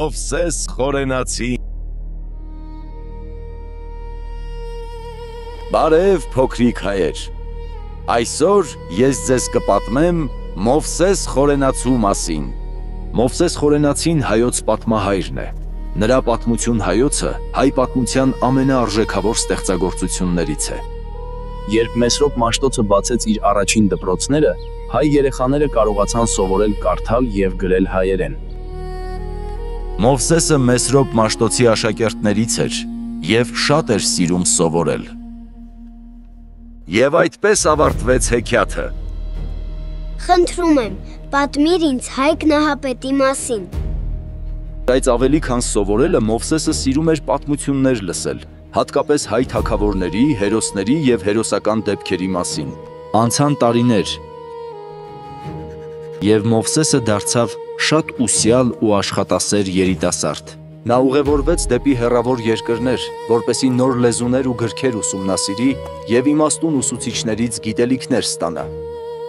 Մովսես Խորենացի։ Բարև փոքրիկ հայեր։ Այսօր ես ձեզ կպատմեմ Մովսես Խորենացու մասին։ Մովսես Խորենացին հայոց պատմահայրն է։ Նրա պատմություն հայոցը հայ պատմության ամենաարժեքավոր ստեղծագործություններից է։ Երբ Մեսրոպ Մաշտոցը բացեց իր առաջին դպրոցները, հայ երեխաները կարողացան սովորել կարդալ և գրել հայերեն։ Մովսեսը Մեսրոպ Մաշտոցի աշակերտներից էր և շատ էր սիրում սովորել։ Եվ այդպես ավարտվեց հեքիաթը։ Խնդրում եմ, պատմիր ինձ Հայկ Նահապետի մասին։ Բայց ավելի քան սովորելը Մովսեսը սիրում էր պատմություններ լսել, հատկապես հայ թագավորների, հերոսների և հերոսական դեպքերի մասին։ Անցան տարիներ, և Մովսեսը դարձավ շատ ուսյալ ու աշխատասեր երիտասարդ։ Նա ուղևորվեց դեպի հեռավոր երկրներ, որպեսզի նոր լեզուներ ու գրքեր ուսումնասիրի և իմաստուն ուսուցիչներից գիտելիքներ ստանա։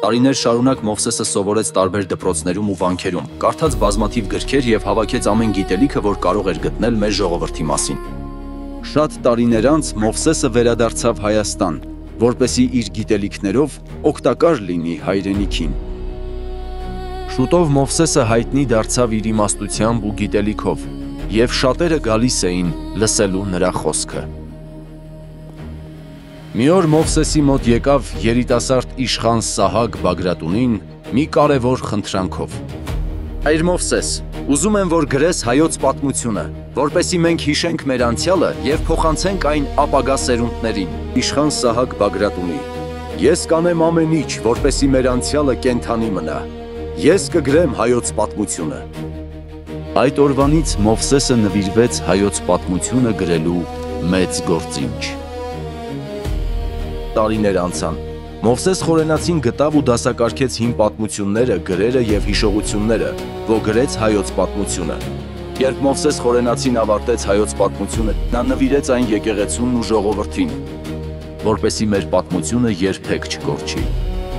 Տարիներ շարունակ Մովսեսը սովորեց տարբեր դպրոցներում ու վանքերում, կարդաց բազմաթիվ գրքեր և հավաքեց ամեն գիտելիքը, որ կարող էր գտնել մեր ժողովրդի մասին։ Շատ տարիներ անց Մովսեսը վերադարձավ Հայաստան, որպեսզի իր գիտելիքներով օգտակար լինի հայրենիքին։ Շուտով Մովսեսը հայտնի դարձավ իր իմաստությամբ ու գիտելիքով, և շատերը գալիս էին լսելու նրա խոսքը։ Մի օր Մովսեսի մոտ եկավ երիտասարդ իշխան Սահակ Բագրատունին մի կարևոր խնդրանքով։ Հայր Մովսես, ուզում եմ, որ գրես հայոց պատմությունը, որպեսզի մենք հիշենք մեր անցյալը և փոխանցենք այն ապագա սերունդներին։ Իշխան Սահակ Բագրատունի. Ես կանեմ ամեն ինչ, որպեսզի մեր անցյալը կենդանի մնա։ Ես կգրեմ հայոց պատմությունը։ Այդ օրվանից Մովսեսը նվիրվեց հայոց պատմությունը գրելու մեծ գործինչ։ Տարիներ անցան։ Մովսես Խորենացին գտավ ու դասակարգեց հին պատմությունները, գրերը և հիշողությունները, որ գրեց հայոց պատմությունը։ Երբ Մովսես Խորենացին ավարտեց հայոց պատմությունը, նա նվիրեց այն եկեղեցուն ու ժողովրդին, որպեսզի մեր պատմությունը երբեք չկորչի։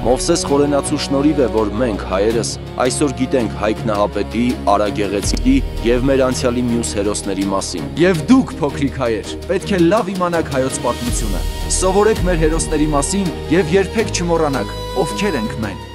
Մովսես Խորենացու շնորհիվ է, որ մենք հայերս այսօր գիտենք Հայկ Նահապետի, Արա Գեղեցիկի և մեր անցյալի մյուս հերոսների մասին։ Եվ դուք, փոքրիկ հայեր, պետք է լավ իմանաք հայոց պատմությունը։ Սովորեք մեր հերոսների մասին և երբեք չմոռանաք, ովքեր ենք մենք։